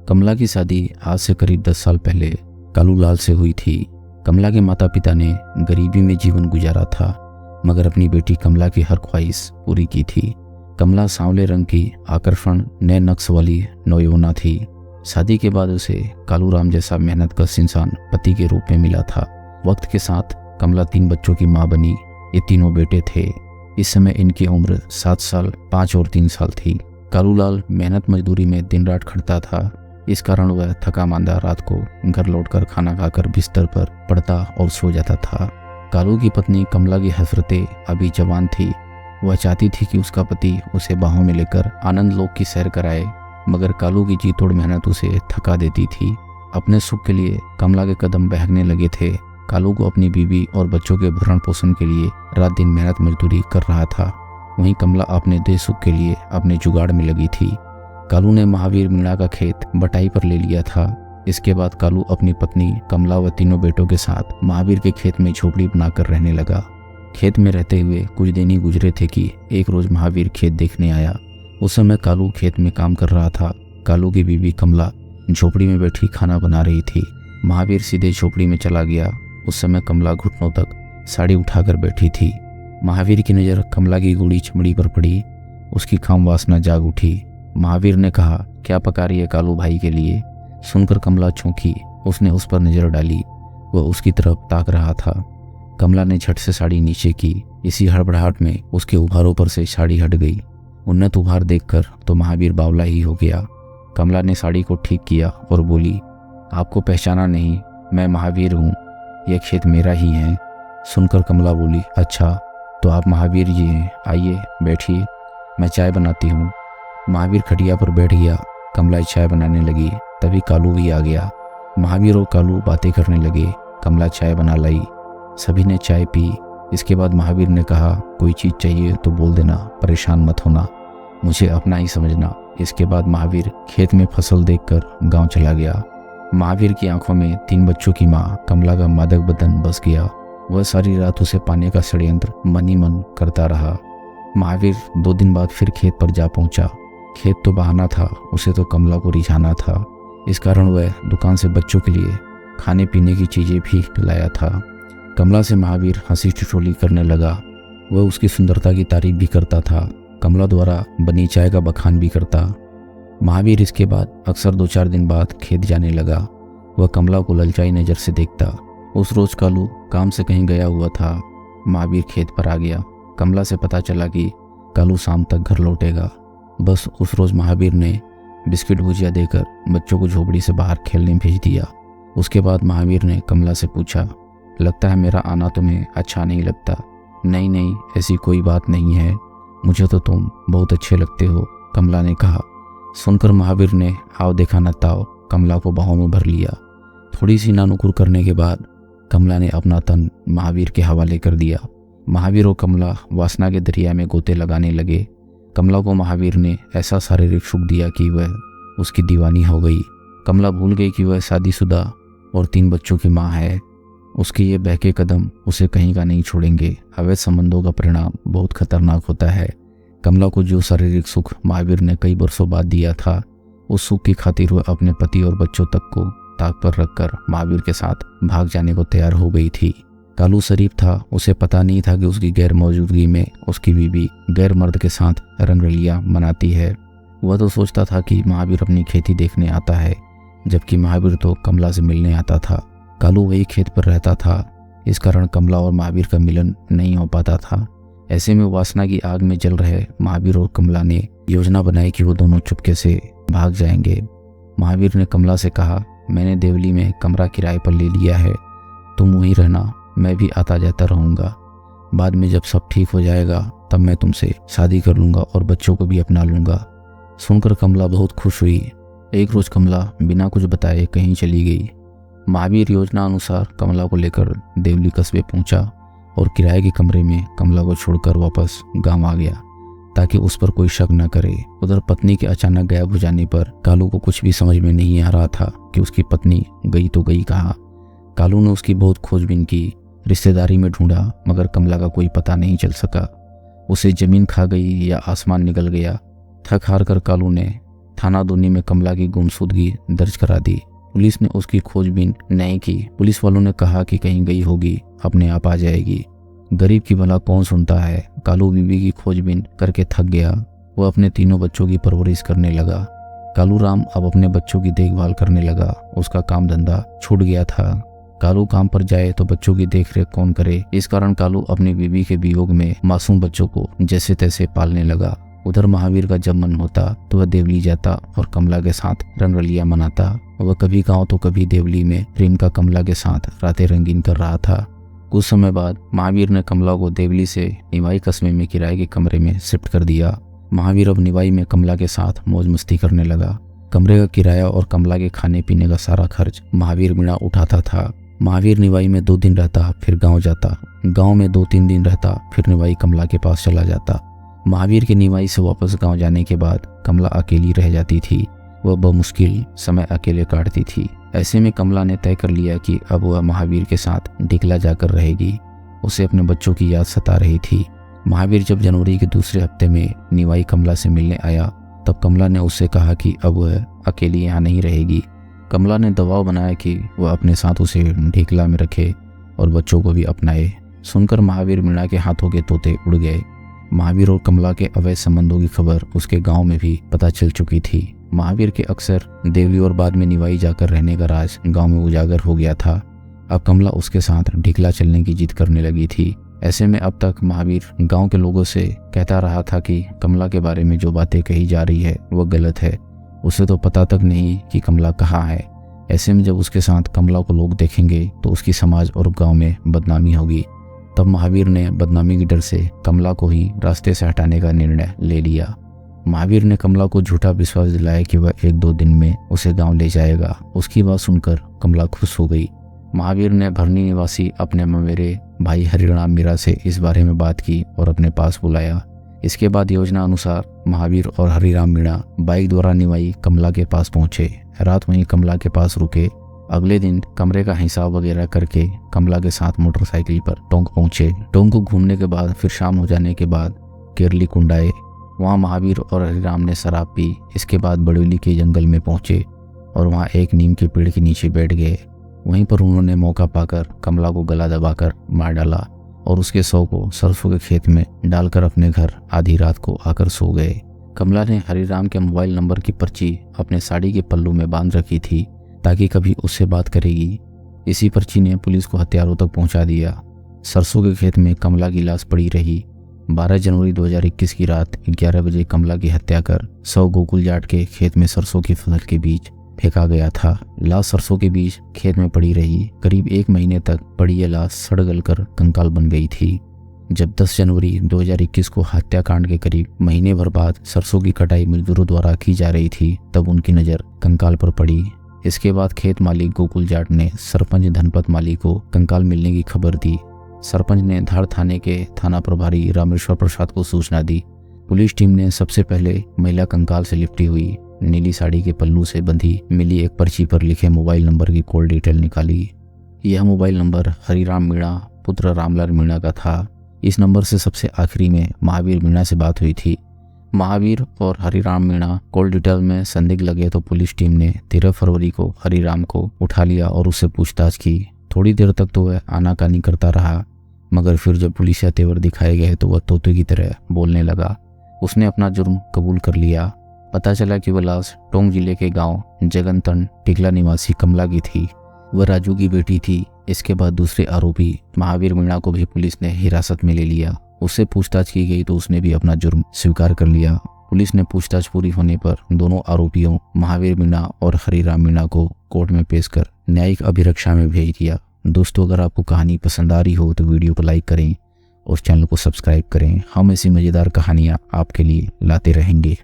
कमला की शादी आज से करीब 10 साल पहले कालूलाल से हुई थी। कमला के माता पिता ने गरीबी में जीवन गुजारा था, मगर अपनी बेटी कमला की हर ख्वाहिश पूरी की थी। कमला सांवले रंग की आकर्षण नए नक्श वाली नौयौवना थी। शादी के बाद उसे कालूराम जैसा मेहनतकश इंसान पति के रूप में मिला था। वक्त के साथ कमला 3 बच्चों की मां बनी। ये तीनों बेटे थे। इस समय इनकी उम्र 7 साल, 5 और 3 साल थी। कालूलाल मेहनत मजदूरी में दिन रात खटता था। इस कारण वह थका मांदा रात को घर लौटकर खाना खाकर बिस्तर पर पड़ता और सो जाता था। कालू की पत्नी कमला की हसरतें अभी जवान थी। वह चाहती थी कि उसका पति उसे बाहों में लेकर आनंद लोक की सैर कराए, मगर कालू की जी तोड़ मेहनत उसे थका देती थी। अपने सुख के लिए कमला के कदम बहकने लगे थे। कालू को अपनी बीवी और बच्चों के भरण पोषण के लिए रात दिन मेहनत मजदूरी कर रहा था। वहीं कमला अपने देश सुख के लिए अपने जुगाड़ में लगी थी। कालू ने महावीर मीणा का खेत बटाई पर ले लिया था। इसके बाद कालू अपनी पत्नी कमला व तीनों बेटों के साथ महावीर के खेत में झोपड़ी बनाकर रहने लगा। खेत में रहते हुए कुछ दिन ही गुजरे थे कि एक रोज महावीर खेत देखने आया। उस समय कालू खेत में काम कर रहा था। कालू की बीवी कमला झोपड़ी में बैठी खाना बना रही थी। महावीर सीधे झोपड़ी में चला गया। उस समय कमला घुटनों तक साड़ी उठाकर बैठी थी। महावीर की नज़र कमला की गूढ़ी चमड़ी पर पड़ी। उसकी काम वासना जाग उठी। महावीर ने कहा, क्या पका रही है कालू भाई के लिए? सुनकर कमला चौंकी। उसने उस पर नजर डाली। वह उसकी तरफ ताक रहा था। कमला ने झट से साड़ी नीचे की। इसी हड़बड़ाहट में उसके उभारों पर से साड़ी हट गई। उन्नत उभार देखकर तो महावीर बावला ही हो गया। कमला ने साड़ी को ठीक किया और बोली, आपको पहचाना नहीं? मैं महावीर हूँ। यह खेत मेरा ही है। सुनकर कमला बोली, अच्छा तो आप महावीर जी हैं, आइए बैठिए, मैं चाय बनाती हूँ। महावीर खटिया पर बैठ गया। कमला चाय बनाने लगी। तभी कालू भी आ गया। महावीर और कालू बातें करने लगे। कमला चाय बना लाई। सभी ने चाय पी। इसके बाद महावीर ने कहा, कोई चीज़ चाहिए तो बोल देना, परेशान मत होना, मुझे अपना ही समझना। इसके बाद महावीर खेत में फसल देखकर गांव चला गया। महावीर की आंखों में 3 बच्चों की मां कमला का मादक बदन बस गया। वह सारी रात उसे पाने का षड्यंत्र मन ही मन करता रहा। महावीर 2 दिन बाद फिर खेत पर जा पहुंचा। खेत तो बहाना था, उसे तो कमला को रिझाना था। इस कारण वह दुकान से बच्चों के लिए खाने पीने की चीजें भी लाया था। कमला से महावीर हंसी ठिठोली करने लगा। वह उसकी सुंदरता की तारीफ भी करता था। कमला द्वारा बनी चाय का बखान भी करता। महावीर इसके बाद अक्सर 2-4 दिन बाद खेत जाने लगा। वह कमला को ललचाई नज़र से देखता। उस रोज कालू काम से कहीं गया हुआ था। महावीर खेत पर आ गया। कमला से पता चला कि कालू शाम तक घर लौटेगा। बस उस रोज महावीर ने बिस्किट भुजिया देकर बच्चों को झोपड़ी से बाहर खेलने भेज दिया। उसके बाद महावीर ने कमला से पूछा, लगता है मेरा आना तुम्हें अच्छा नहीं लगता? नहीं नहीं, ऐसी कोई बात नहीं है, मुझे तो तुम बहुत अच्छे लगते हो, कमला ने कहा। सुनकर महावीर ने आओ देखा न ताओ कमला को बाहों में भर लिया। थोड़ी सी नानुकुर करने के बाद कमला ने अपना तन महावीर के हवाले कर दिया। महावीर और कमला वासना के दरिया में गोते लगाने लगे। कमला को महावीर ने ऐसा शारीरिक सुख दिया कि वह उसकी दीवानी हो गई। कमला भूल गई कि वह शादीशुदा और 3 बच्चों की माँ है। उसके ये बहके कदम उसे कहीं का नहीं छोड़ेंगे। अवैध संबंधों का परिणाम बहुत खतरनाक होता है। कमला को जो शारीरिक सुख महावीर ने कई वर्षों बाद दिया था, उस सुख की खातिर वह अपने पति और बच्चों तक को ताक पर रखकर महावीर के साथ भाग जाने को तैयार हो गई थी। कालू शरीफ था। उसे पता नहीं था कि उसकी गैर मौजूदगी में उसकी बीवी गैर मर्द के साथ रंगरलियां मनाती है। वह तो सोचता था कि महावीर अपनी खेती देखने आता है, जबकि महावीर तो कमला से मिलने आता था। कालू वही खेत पर रहता था। इस कारण कमला और महावीर का मिलन नहीं हो पाता था। ऐसे में वासना की आग में जल रहे महावीर और कमला ने योजना बनाई कि वो दोनों चुपके से भाग जाएंगे। महावीर ने कमला से कहा, मैंने देवली में कमरा किराए पर ले लिया है, तुम वहीं रहना, मैं भी आता जाता रहूँगा। बाद में जब सब ठीक हो जाएगा तब मैं तुमसे शादी कर लूँगा और बच्चों को भी अपना लूँगा। सुनकर कमला बहुत खुश हुई। एक रोज़ कमला बिना कुछ बताए कहीं चली गई। महावीर योजना अनुसार कमला को लेकर देवली कस्बे पहुंचा और किराए के कमरे में कमला को छोड़कर वापस गांव आ गया ताकि उस पर कोई शक न करे। उधर पत्नी के अचानक गायब हो जाने पर कालू को कुछ भी समझ में नहीं आ रहा था कि उसकी पत्नी गई तो गई कहाँ। कालू ने उसकी बहुत खोजबीन की, रिश्तेदारी में ढूंढा, मगर कमला का कोई पता नहीं चल सका। उसे जमीन खा गई या आसमान निकल गया। थक हार कर कालू ने थाना दूनी में कमला की गुमशुदगी दर्ज करा दी। पुलिस ने उसकी खोजबीन नहीं की। पुलिस वालों ने कहा कि कहीं गई होगी, अपने आप आ जाएगी। गरीब की भला कौन सुनता है। कालू बीबी की खोजबीन करके थक गया। वह अपने तीनों बच्चों की परवरिश करने लगा। कालू राम अब अपने बच्चों की देखभाल करने लगा। उसका काम धंधा छूट गया था। कालू काम पर जाए तो बच्चों की देखरेख कौन करे। इस कारण कालू अपनी बीवी के वियोग में मासूम बच्चों को जैसे तैसे पालने लगा। उधर महावीर का जब मन होता तो वह देवली जाता और कमला के साथ रंगरलिया मनाता। वह कभी गाँव तो कभी देवली में प्रेम का कमला के साथ रातें रंगीन कर रहा था। कुछ समय बाद महावीर ने कमला को देवली से निवाई कस्बे में किराए के कमरे में शिफ्ट कर दिया। महावीर अब निवाई में कमला के साथ मौज मस्ती करने लगा। कमरे का किराया और कमला के खाने पीने का सारा खर्च महावीर मीणा उठाता था। महावीर निवाई में 2 दिन रहता, फिर गांव जाता। गांव में 2-3 दिन रहता, फिर निवाई कमला के पास चला जाता। महावीर के निवाई से वापस गांव जाने के बाद कमला अकेली रह जाती थी। वह बमुश्किल समय अकेले काटती थी। ऐसे में कमला ने तय कर लिया कि अब वह महावीर के साथ ढिकला जाकर रहेगी। उसे अपने बच्चों की याद सता रही थी। महावीर जब जनवरी के दूसरे हफ्ते में निवाई कमला से मिलने आया तब कमला ने उससे कहा कि अब वह अकेली यहाँ नहीं रहेगी। कमला ने दबाव बनाया कि वह अपने साथ उसे ढिकला में रखे और बच्चों को भी अपनाए। सुनकर महावीर मीणा के हाथों के तोते उड़ गए। महावीर और कमला के अवैध संबंधों की खबर उसके गांव में भी पता चल चुकी थी। महावीर के अक्सर देवली और बाद में निवाई जाकर रहने का राज गांव में उजागर हो गया था। अब कमला उसके साथ ढिकला चलने की जिद करने लगी थी। ऐसे में अब तक महावीर गांव के लोगों से कहता रहा था कि कमला के बारे में जो बातें कही जा रही है वह गलत है। उसे तो पता तक नहीं कि कमला कहाँ है। ऐसे में जब उसके साथ कमला को लोग देखेंगे तो उसकी समाज और गांव में बदनामी होगी। तब महावीर ने बदनामी के डर से कमला को ही रास्ते से हटाने का निर्णय ले लिया। महावीर ने कमला को झूठा विश्वास दिलाया कि वह 1-2 दिन में उसे गांव ले जाएगा। उसकी बात सुनकर कमला खुश हो गई। महावीर ने भरनी निवासी अपने ममेरे भाई हरिराम मीणा से इस बारे में बात की और अपने पास बुलाया। इसके बाद योजना अनुसार महावीर और हरिराम मीणा बाइक द्वारा निवाई कमला के पास पहुंचे। रात वहीं कमला के पास रुके। अगले दिन कमरे का हिसाब वगैरह करके कमला के साथ मोटरसाइकिल पर टोंक पहुंचे। टोंक को घूमने के बाद फिर शाम हो जाने के बाद केरली कुंड आए। वहाँ महावीर और हरिराम ने शराब पी। इसके बाद बड़ोली के जंगल में पहुंचे और वहाँ एक नीम के पेड़ के नीचे बैठ गए। वहीं पर उन्होंने मौका पाकर कमला को गला दबाकर मार डाला और उसके शव को सरसों के खेत में डालकर अपने घर आधी रात को आकर सो गए। कमला ने हरिराम के मोबाइल नंबर की पर्ची अपने साड़ी के पल्लू में बांध रखी थी ताकि कभी उससे बात करेगी। इसी पर्ची ने पुलिस को हथियारों तक पहुंचा दिया। सरसों के खेत में कमला की लाश पड़ी रही। 12 जनवरी 2021 की रात 11 बजे कमला की हत्या कर शव गोकुल जाट के खेत में सरसों की फसल के बीच फेंका गया था। लाश सरसों के बीच खेत में पड़ी रही। करीब 1 महीने तक पड़ी यह लाश सड़ गल कर कंकाल बन गई थी। जब 10 जनवरी 2021 को हत्याकांड के करीब महीने भर बाद सरसों की कटाई मजदूरों द्वारा की जा रही थी तब उनकी नज़र कंकाल पर पड़ी। इसके बाद खेत मालिक गोकुल जाट ने सरपंच धनपत माली को कंकाल मिलने की खबर दी। सरपंच ने धार थाने के थाना प्रभारी रामेश्वर प्रसाद को सूचना दी। पुलिस टीम ने सबसे पहले महिला कंकाल से लिपटी हुई नीली साड़ी के पल्लू से बंधी मिली एक पर्ची पर लिखे मोबाइल नंबर की कॉल डिटेल निकाली। यह मोबाइल नंबर हरिराम मीणा पुत्र रामलाल मीणा का था। इस नंबर से सबसे आखिरी में महावीर मीणा से बात हुई थी। महावीर और हरिराम मीणा कॉल डिटेल में संदिग्ध लगे तो पुलिस टीम ने 13 फरवरी को हरिराम को उठा लिया और उससे पूछताछ की। थोड़ी देर तक तो वह आनाकानी करता रहा, मगर फिर जब पुलिसिया तेवर दिखाए गए तो वह तोते की तरह बोलने लगा। उसने अपना जुर्म कबूल कर लिया। पता चला कि वह लाश टोंक जिले के गांव जगनतन टिकला निवासी कमला की थी। वह राजू की बेटी थी। इसके बाद दूसरे आरोपी महावीर मीणा को भी पुलिस ने हिरासत में ले लिया। उससे पूछताछ की गई तो उसने भी अपना जुर्म स्वीकार कर लिया। पुलिस ने पूछताछ पूरी होने पर दोनों आरोपियों महावीर मीणा और हरिराम मीणा को कोर्ट में पेश कर न्यायिक अभिरक्षा में भेज दिया। दोस्तों, अगर आपको कहानी पसंद आ रही हो तो वीडियो को लाइक करें और चैनल को सब्सक्राइब करें। हम ऐसी मज़ेदार कहानियाँ आपके लिए लाते रहेंगे।